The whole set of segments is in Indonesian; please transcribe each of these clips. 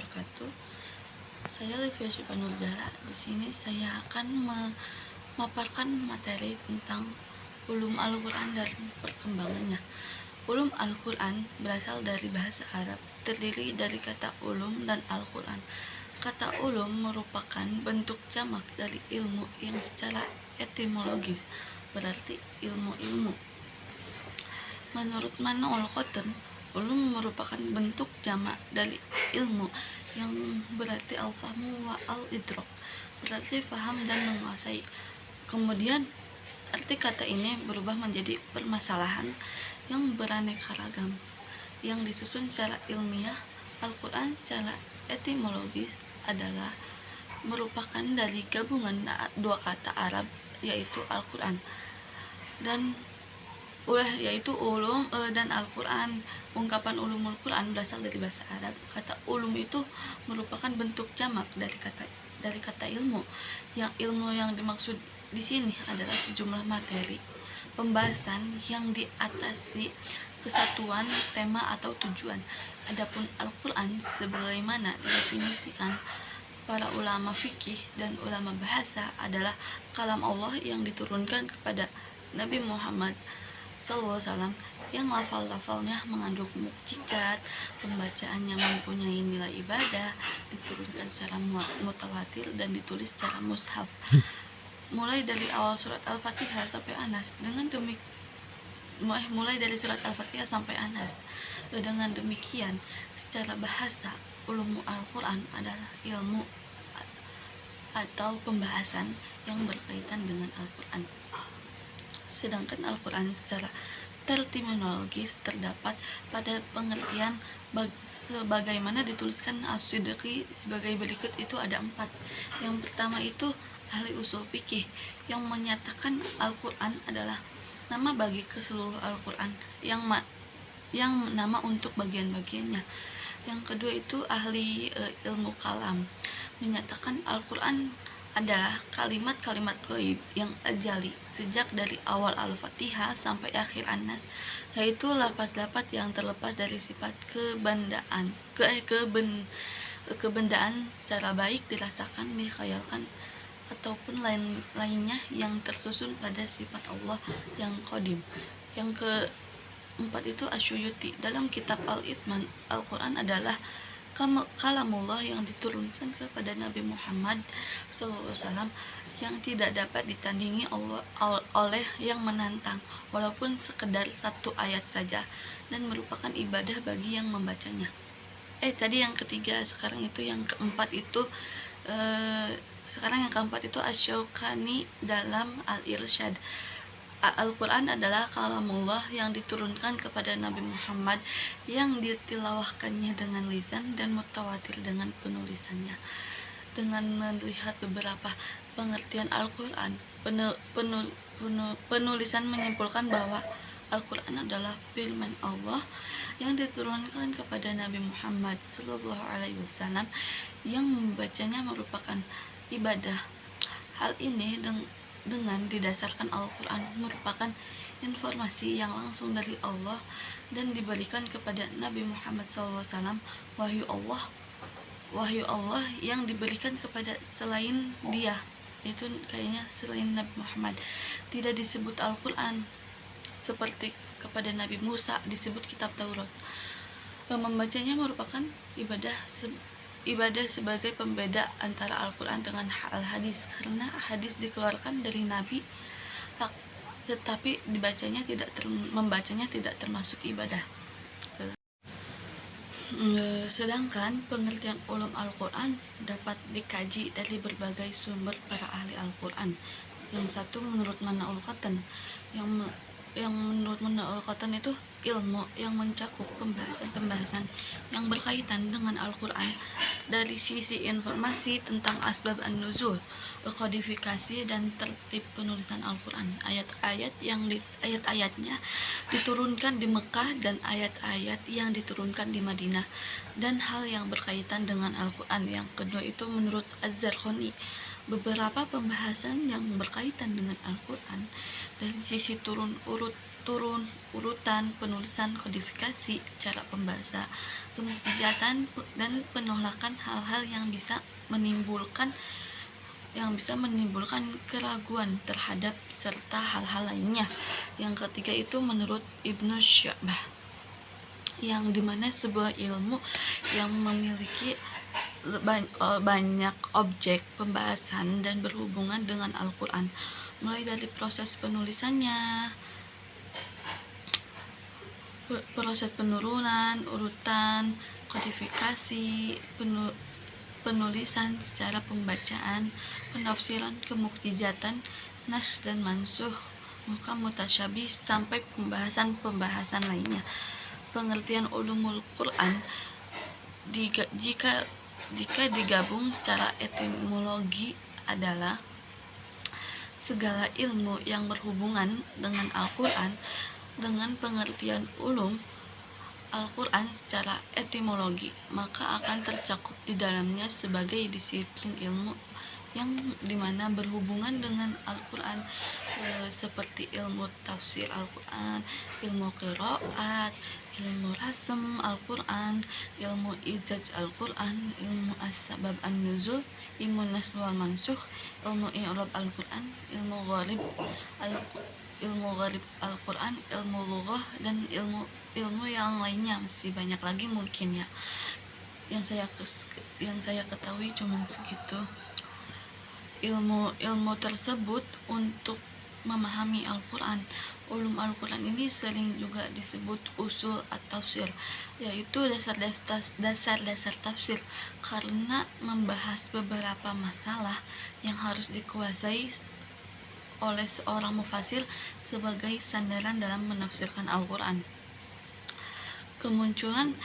wabarakatuh. Saya Livia Syifanur Zahra. Di sini saya akan memaparkan materi tentang ulum Al-Quran dan perkembangannya. Ulum Al-Quran berasal dari bahasa Arab, terdiri dari kata ulum dan Al-Quran. Kata ulum merupakan bentuk jamak dari ilmu yang secara etimologis berarti ilmu-ilmu. Menurut Man'ul Cotton, ulum merupakan bentuk jamak dari ilmu yang berarti al-fahmu wa al-idrok, berarti faham dan menguasai. Kemudian arti kata ini berubah menjadi permasalahan yang beraneka ragam yang disusun secara ilmiah. Al-Quran secara etimologis adalah merupakan dari gabungan dua kata Arab, yaitu Al-Quran dan yaitu ulum dan Al-Quran. Ungkapan ulumul Quran berasal dari bahasa Arab. Kata ulum itu merupakan bentuk jamak dari kata ilmu. Yang ilmu yang dimaksud di sini adalah sejumlah materi pembahasan yang diatasi kesatuan tema atau tujuan. Adapun Al-Quran sebagaimana didefinisikan para ulama fikih dan ulama bahasa adalah kalam Allah yang diturunkan kepada Nabi Muhammad SAW yang lafal-lafalnya mengandung mukjizat, pembacaannya mempunyai nilai ibadah, diturunkan secara mutawatir dan ditulis secara mushaf. Mulai dari awal surat Al-Fatihah sampai Anas. Mulai dari surat Al-Fatihah sampai Anas. Dengan demikian, secara bahasa, ulum Al-Quran adalah ilmu atau pembahasan yang berkaitan dengan Al-Quran. Sedangkan Al-Quran secara terminologis terdapat pada pengertian sebagaimana dituliskan As-Siddiqi sebagai berikut. Itu ada 4. Yang pertama itu ahli usul fikih yang menyatakan Al-Quran adalah nama bagi keseluruh Al-Quran yang nama untuk bagian-bagiannya. Yang kedua itu ahli ilmu kalam menyatakan Al-Quran adalah kalimat-kalimat gaib yang ajali sejak dari awal Al-Fatihah sampai akhir An-Nas, yaitu lafaz-lafaz yang terlepas dari sifat kebendaan secara baik dirasakan, dikhayalkan ataupun lainnya yang tersusun pada sifat Allah yang qadim. Yang keempat itu Asyuyuti dalam kitab Al-Itman, Al-Quran adalah kalamullah yang diturunkan kepada Nabi Muhammad SAW yang tidak dapat ditandingi oleh yang menantang walaupun sekedar satu ayat saja, dan merupakan ibadah bagi yang membacanya. Tadi yang ketiga, sekarang yang keempat itu Asy-Syaukani dalam Al-Irsyad. Al-Quran adalah kalamullah yang diturunkan kepada Nabi Muhammad yang ditilawahkannya dengan lisan dan mutawatir dengan penulisannya. Dengan melihat beberapa pengertian Al-Quran, penulisan menyimpulkan bahwa Al-Quran adalah firman Allah yang diturunkan kepada Nabi Muhammad SAW yang membacanya merupakan ibadah. Hal ini dengan didasarkan Al-Quran merupakan informasi yang langsung dari Allah dan diberikan kepada Nabi Muhammad SAW, wahyu Allah yang diberikan kepada selain dia, itu kayaknya selain Nabi Muhammad. Tidak disebut Al-Quran seperti kepada Nabi Musa disebut kitab Taurat. Membacanya merupakan ibadah sebagai pembeda antara Al-Quran dengan Al-Hadis, karena hadis dikeluarkan dari Nabi tetapi membacanya tidak termasuk ibadah. Sedangkan pengertian ulum Al-Quran dapat dikaji dari berbagai sumber para ahli Al-Quran. Yang satu menurut Man'ul Cotton, yang menurut Man'ul Cotton itu ilmu yang mencakup pembahasan yang berkaitan dengan Al-Quran dari sisi informasi tentang asbab an-nuzul, kodifikasi dan tertib penulisan Al-Quran, ayat-ayatnya diturunkan di Mekah dan ayat-ayat yang diturunkan di Madinah, dan hal yang berkaitan dengan Al-Quran. Yang kedua itu menurut Az-Zarqani, beberapa pembahasan yang berkaitan dengan Al-Quran dari sisi turun urut turun urutan penulisan, kodifikasi, cara pembahasan, kemujizatan, dan penolakan hal-hal yang bisa menimbulkan keraguan terhadap serta hal-hal lainnya. Yang ketiga itu menurut Ibnu Syabah, yang dimana sebuah ilmu yang memiliki banyak objek pembahasan dan berhubungan dengan Al-Quran, mulai dari proses penulisannya, proses penurunan, urutan, kodifikasi, penulisan secara pembacaan, penafsiran, kemukjizatan, nas dan mansuh, muhkam, mutasyabih, sampai pembahasan lainnya. Pengertian ulumul Quran jika digabung secara etimologi adalah segala ilmu yang berhubungan dengan Al-Quran. Dengan pengertian ulum Al-Quran secara etimologi, maka akan tercakup di dalamnya sebagai disiplin ilmu yang dimana berhubungan dengan Al-Quran, seperti ilmu tafsir Al-Quran, ilmu qiraat, ilmu rasm Al-Quran, ilmu ijaz Al-Quran, ilmu as-sabab an-nuzul, ilmu nasl wal mansukh, ilmu i'rab Al-Quran, ilmu gharib Al-Quran, ilmu lughah, dan ilmu yang lainnya. Masih banyak lagi mungkin ya, yang saya ketahui cuman segitu. Ilmu tersebut untuk memahami Al-Quran. Ulum Al-Quran ini sering juga disebut usul at-tafsir, yaitu dasar-dasar tafsir, karena membahas beberapa masalah yang harus dikuasai oleh seorang mufasir sebagai sandaran dalam menafsirkan Al-Quran. Kemunculan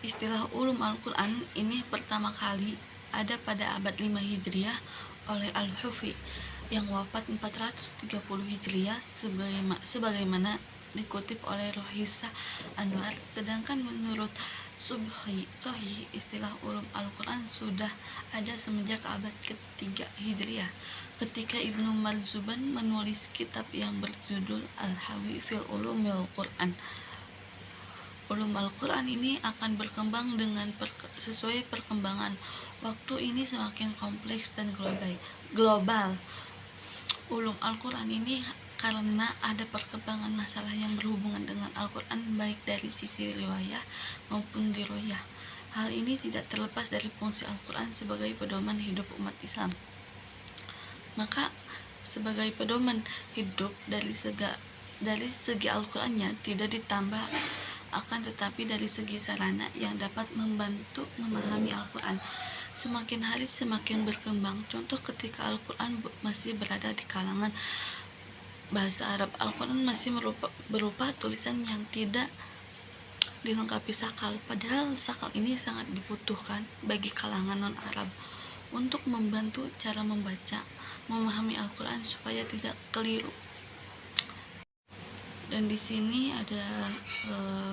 istilah ulum Al-Quran ini pertama kali ada pada abad 5 Hijriah oleh Al-Hufi yang wafat 430 Hijriah, sebagaimana dikutip oleh Rohisa Anwar. Sedangkan menurut Sohi, istilah ulum Al-Quran sudah ada semenjak abad ketiga Hijriah, ketika Ibnu Malzuban menulis kitab yang berjudul Al-Hawi fil Ulumil Quran. Ulum Al-Quran ini akan berkembang dengan sesuai perkembangan waktu ini semakin kompleks dan global. Ulum Al-Quran ini karena ada perkembangan masalah yang berhubungan dengan Al-Quran, baik dari sisi riwayah maupun diroyah. Hal ini tidak terlepas dari fungsi Al-Quran sebagai pedoman hidup umat Islam. Maka sebagai pedoman hidup dari segi Al-Qurannya tidak ditambah, akan tetapi dari segi sarana yang dapat membantu memahami Al-Quran semakin hari semakin berkembang. Contoh, ketika Al-Quran masih berada di kalangan bahasa Arab, Al-Quran masih berupa tulisan yang tidak dilengkapi sakal, padahal sakal ini sangat dibutuhkan bagi kalangan non-Arab untuk membantu cara memahami Al-Quran supaya tidak keliru. Dan di sini ada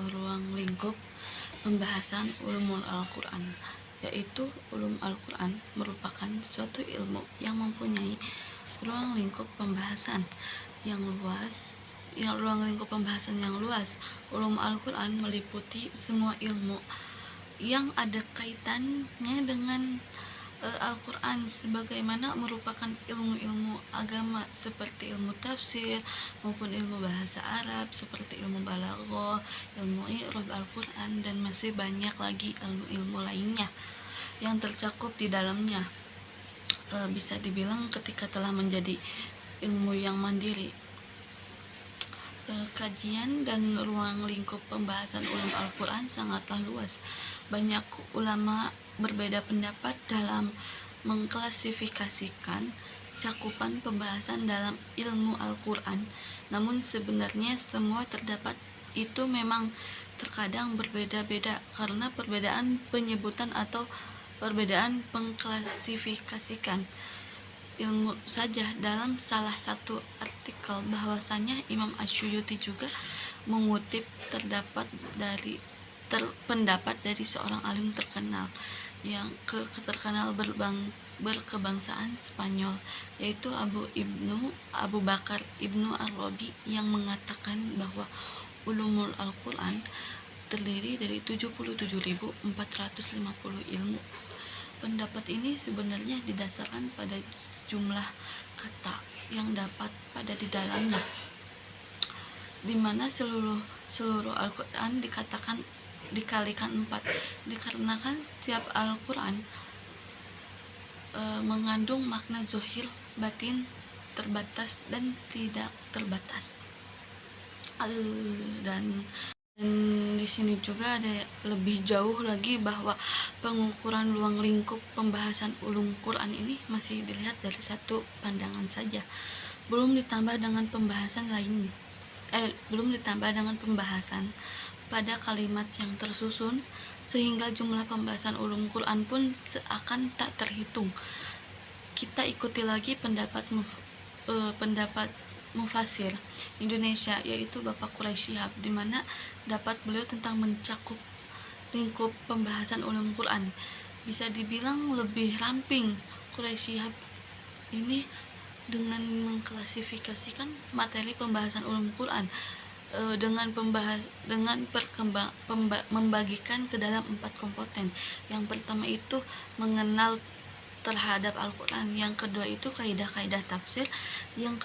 ruang lingkup pembahasan ulumul Al-Quran, yaitu ulum Al-Quran merupakan suatu ilmu yang mempunyai ruang lingkup pembahasan yang luas. Ulum Al-Quran meliputi semua ilmu yang ada kaitannya dengan Al-Quran, sebagaimana merupakan ilmu-ilmu agama seperti ilmu tafsir maupun ilmu bahasa Arab seperti ilmu balaghah, ilmu i'rab Al-Quran, dan masih banyak lagi ilmu-ilmu lainnya yang tercakup di dalamnya. Bisa dibilang ketika telah menjadi ilmu yang mandiri, kajian dan ruang lingkup pembahasan ulum Al-Quran sangatlah luas. Banyak ulama berbeda pendapat dalam mengklasifikasikan cakupan pembahasan dalam ilmu Al-Quran. Namun sebenarnya semua terdapat itu memang terkadang berbeda-beda karena perbedaan penyebutan atau perbedaan pengklasifikasikan ilmu saja. Dalam salah satu artikel bahwasanya Imam Asyuyuti juga mengutip pendapat dari seorang alim terkenal yang terkenal berkebangsaan Spanyol, yaitu Abu Bakar Ibnu Arabi, yang mengatakan bahwa ulumul Al-Quran terdiri dari 77.450 ilmu. Pendapat ini sebenarnya didasarkan pada jumlah kata yang dapat pada di dalamnya, di mana seluruh Al-Quran dikalikan 4, dikarenakan tiap Al-Quran mengandung makna zohir, batin, terbatas dan tidak terbatas. Dan di sini juga ada lebih jauh lagi bahwa pengukuran ruang lingkup pembahasan ulum Quran ini masih dilihat dari satu pandangan saja, belum ditambah dengan pembahasan pada kalimat yang tersusun, sehingga jumlah pembahasan ulum Quran pun seakan tak terhitung. Kita ikuti lagi pendapat mufasir Indonesia, yaitu Bapak Quraisy Shihab, di mana dapat beliau tentang mencakup lingkup pembahasan ulum Quran. Bisa dibilang lebih ramping Quraisy Shihab ini dengan mengklasifikasikan materi pembahasan ulum Quran membagikan ke dalam 4 komponen. Yang pertama itu mengenal terhadap Al-Quran, yang kedua itu kaidah-kaidah tafsir, yang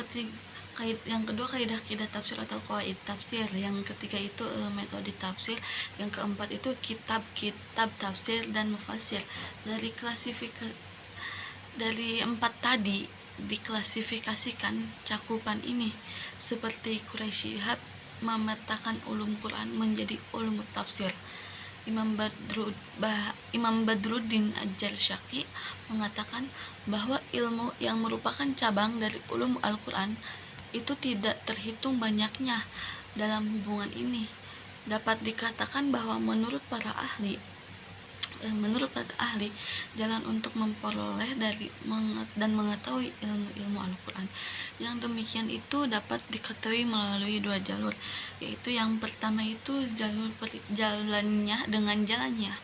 kedua kaidah-kaidah tafsir atau qawaid tafsir, yang ketiga itu metode tafsir, yang keempat itu kitab-kitab tafsir dan mufasir. Dari 4 tadi diklasifikasikan cakupan ini, seperti Quraisy Shihab memetakan ulum Quran menjadi ulum tafsir. Imam Badruddin Al-Jalsyaqi mengatakan bahwa ilmu yang merupakan cabang dari ulum Al-Quran itu tidak terhitung banyaknya. Dalam hubungan ini dapat dikatakan bahwa menurut para ahli, jalan untuk memperoleh dan mengetahui ilmu Al-Quran yang demikian itu dapat diketahui melalui 2 jalur, yaitu yang pertama itu jalur jalannya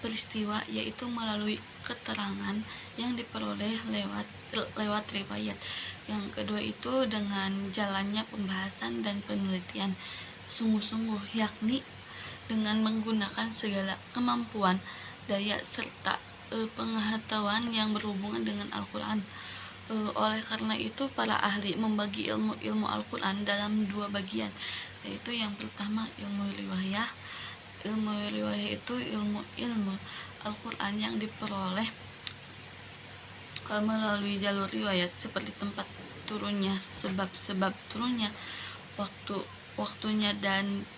peristiwa, yaitu melalui keterangan yang diperoleh lewat riwayat. Yang kedua itu dengan jalannya pembahasan dan penelitian sungguh-sungguh, yakni dengan menggunakan segala kemampuan, daya serta pengetahuan yang berhubungan dengan Al-Quran. Oleh karena itu para ahli membagi ilmu Al-Quran dalam 2 bagian, yaitu yang pertama ilmu riwayah. Ilmu riwayah itu ilmu Al-Quran yang diperoleh melalui jalur riwayat, seperti tempat turunnya, sebab-sebab turunnya, waktunya dan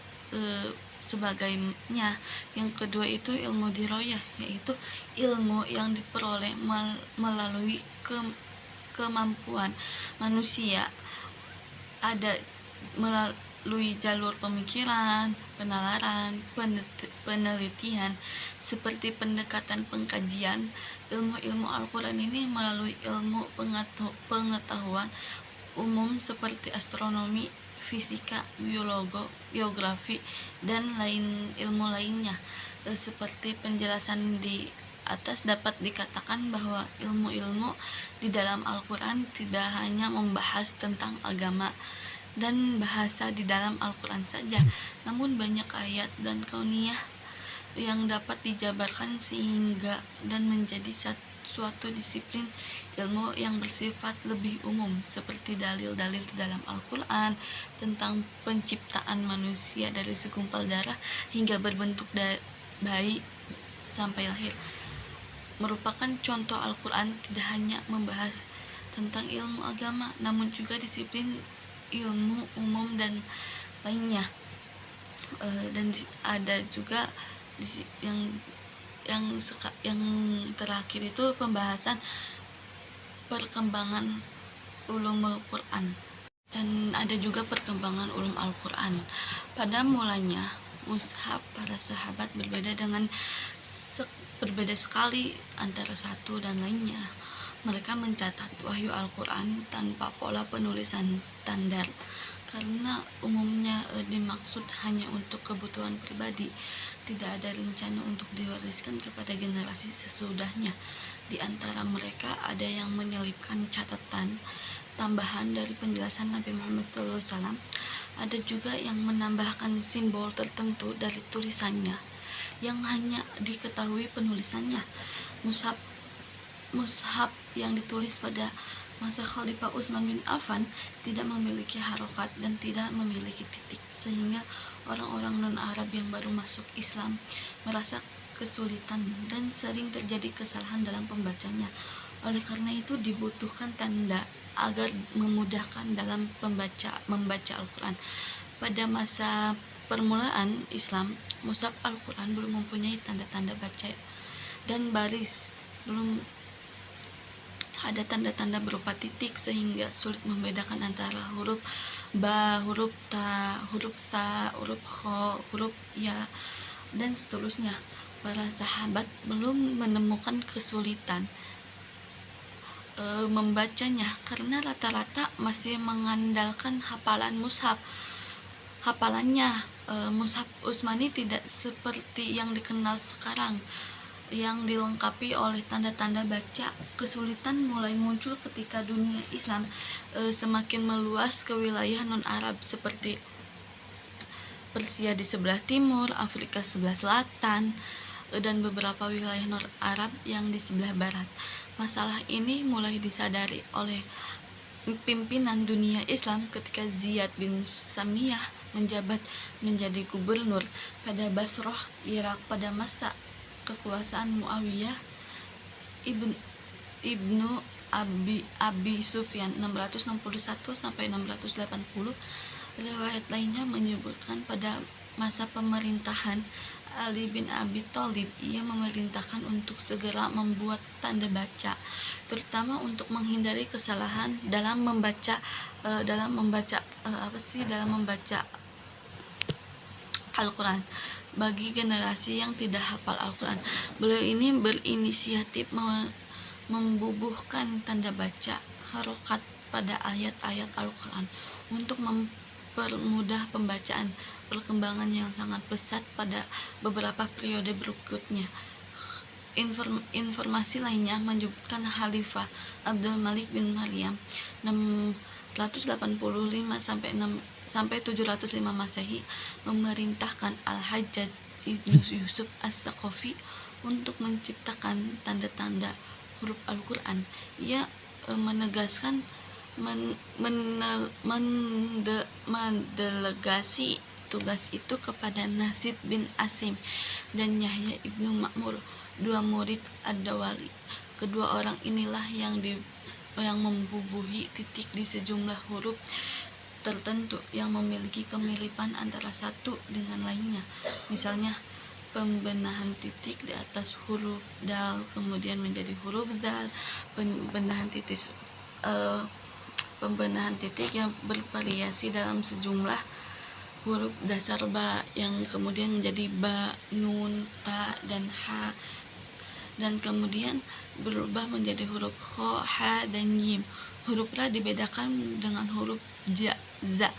sebagainya. Yang kedua itu ilmu diroyah, yaitu ilmu yang diperoleh melalui kemampuan manusia, ada melalui jalur pemikiran, penalaran, penelitian, seperti pendekatan pengkajian. Ilmu Al-Quran ini melalui ilmu pengetahuan umum seperti astronomi, fisika, geografi, dan ilmu lainnya. Seperti penjelasan di atas, dapat dikatakan bahwa ilmu-ilmu di dalam Al-Quran tidak hanya membahas tentang agama dan bahasa di dalam Al-Quran saja, namun banyak ayat dan kauniyah yang dapat dijabarkan sehingga dan menjadi suatu disiplin ilmu yang bersifat lebih umum, seperti dalil-dalil di dalam Al-Quran tentang penciptaan manusia dari segumpal darah hingga berbentuk bayi sampai lahir. Merupakan contoh Al-Quran tidak hanya membahas tentang ilmu agama, namun juga disiplin ilmu umum dan lainnya. Dan ada juga yang terakhir itu pembahasan perkembangan ulumul Quran, dan ada juga perkembangan ulum Al-Quran. Pada mulanya mushaf para sahabat berbeda sekali antara satu dan lainnya. Mereka mencatat wahyu Al-Quran tanpa pola penulisan standar, karena umumnya dimaksud hanya untuk kebutuhan pribadi, tidak ada rencana untuk diwariskan kepada generasi sesudahnya. Di antara mereka ada yang menyelipkan catatan tambahan dari penjelasan Nabi Muhammad SAW. Ada juga yang menambahkan simbol tertentu dari tulisannya yang hanya diketahui penulisannya. Mushaf Mushaf yang ditulis pada masa Khalifah Utsman bin Affan tidak memiliki harokat dan tidak memiliki titik, sehingga orang-orang non-Arab yang baru masuk Islam merasa kesulitan dan sering terjadi kesalahan dalam pembacanya. Oleh karena itu dibutuhkan tanda agar memudahkan dalam membaca Al-Quran. Pada masa permulaan Islam, mushaf Al-Quran belum mempunyai tanda-tanda baca dan baris, belum ada tanda-tanda berupa titik sehingga sulit membedakan antara huruf ba, huruf ta, huruf sa, huruf kho, huruf ya, dan seterusnya. Para sahabat belum menemukan kesulitan membacanya karena rata-rata masih mengandalkan hafalannya. Mushaf Utsmani tidak seperti yang dikenal sekarang yang dilengkapi oleh tanda-tanda baca. Kesulitan mulai muncul ketika dunia Islam semakin meluas ke wilayah non-Arab seperti Persia di sebelah timur, Afrika sebelah selatan, dan beberapa wilayah non-Arab yang di sebelah barat. Masalah ini mulai disadari oleh pimpinan dunia Islam ketika Ziyad bin Samiyah menjabat menjadi gubernur pada Basrah, Irak pada masa kekuasaan Muawiyah ibnu Abi Sufyan 661 sampai 680. Riwayat lainnya menyebutkan pada masa pemerintahan Ali bin Abi Thalib, ia memerintahkan untuk segera membuat tanda baca, terutama untuk menghindari kesalahan dalam membaca Al-Quran bagi generasi yang tidak hafal Al-Quran. Beliau ini berinisiatif membubuhkan tanda baca harokat pada ayat-ayat Al-Quran untuk mempermudah pembacaan. Perkembangan yang sangat pesat pada beberapa periode berikutnya. Informasi lainnya menyebutkan Khalifah Abdul Malik bin Maryam 685 sampai 705 Masehi memerintahkan Al-Hajjaj ibnu Yusuf As-Saqafi untuk menciptakan tanda-tanda huruf Al-Quran. Ia menegaskan mendelegasi tugas itu kepada Nasid bin Asim dan Yahya ibnu Ma'mur, dua murid Ad-Dawali. Kedua orang inilah yang membubuhi titik di sejumlah huruf tertentu yang memiliki kemiripan antara satu dengan lainnya. Misalnya pembenahan titik di atas huruf dal kemudian menjadi huruf dal, pembenahan titik yang bervariasi dalam sejumlah huruf dasar ba yang kemudian menjadi ba, nun, ta, dan ha, dan kemudian berubah menjadi huruf kho, ha, dan yim. Huruf ra dibedakan dengan huruf ja, za.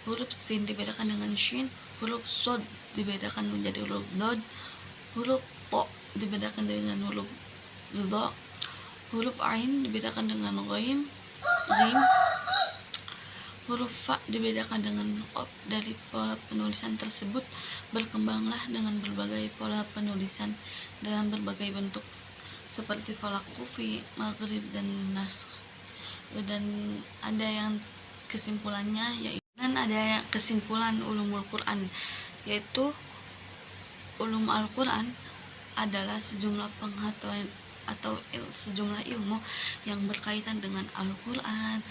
Huruf sin dibedakan dengan shin. Huruf sod dibedakan menjadi huruf dod. Huruf to dibedakan dengan huruf dho. Huruf ain dibedakan dengan ghaim, rim. Huruf fa dibedakan dengan qaf. Dari pola penulisan tersebut berkembanglah dengan berbagai pola penulisan dalam berbagai bentuk seperti pola kufi, maghrib, dan nasr. Dan ada kesimpulan ulumul Quran, yaitu ulum Al-Quran adalah sejumlah pengetahuan atau sejumlah ilmu yang berkaitan dengan Al-Quran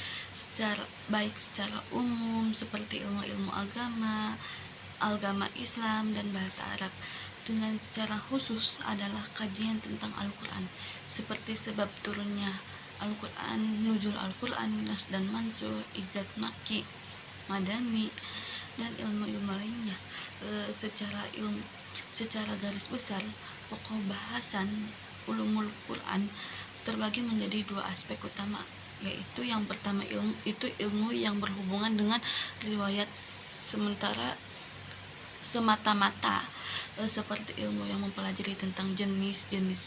baik secara umum seperti ilmu-ilmu agama Islam dan bahasa Arab. Dengan secara khusus adalah kajian tentang Al-Quran seperti sebab turunnya Al-Quran, nuzul Al-Quran, nas dan mansukh, ijaz makki, madani, dan ilmu-ilmu lainnya. Secara garis besar, pokok bahasan ulumul Quran terbagi menjadi dua aspek utama, yaitu yang pertama ilmu itu ilmu yang berhubungan dengan riwayat sementara semata-mata, seperti ilmu yang mempelajari tentang jenis-jenis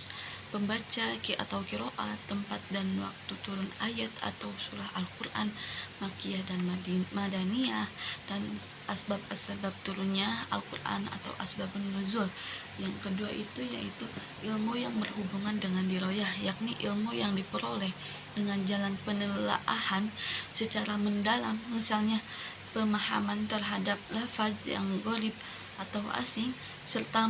pembaca atau qiraat, tempat dan waktu turun ayat atau surah Al-Quran Makkiyah dan Madaniyah, dan asbab-asbab turunnya Al-Quran atau asbabun nuzul. Yang kedua itu yaitu ilmu yang berhubungan dengan diroyah, yakni ilmu yang diperoleh dengan jalan penelaahan secara mendalam, misalnya pemahaman terhadap lafaz yang gharib atau asing, serta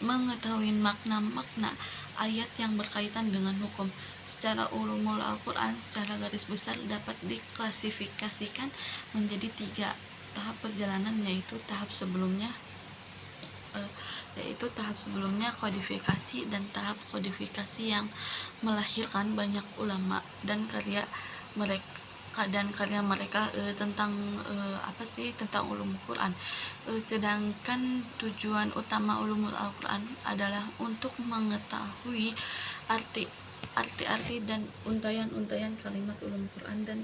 mengetahui makna-makna ayat yang berkaitan dengan hukum. Secara ulumul Al-Quran secara garis besar dapat diklasifikasikan menjadi 3 tahap perjalanan, yaitu tahap sebelumnya kodifikasi, dan tahap kodifikasi yang melahirkan banyak ulama dan karya mereka tentang tentang ulumul Quran. Sedangkan tujuan utama ulumul Al-Quran adalah untuk mengetahui arti dan untayan-untayan kalimat ulumul Quran dan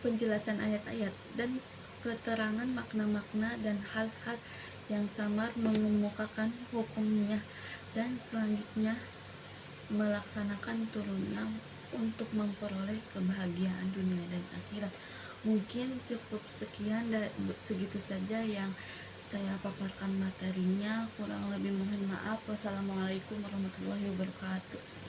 penjelasan ayat-ayat dan keterangan makna-makna dan hal-hal yang samar mengemukakan hukumnya, dan selanjutnya melaksanakan turunnya untuk memperoleh kebahagiaan dunia dan akhirat. Mungkin cukup sekian dan segitu saja yang saya paparkan materinya. Kurang lebih mohon maaf. Wassalamualaikum warahmatullahi wabarakatuh.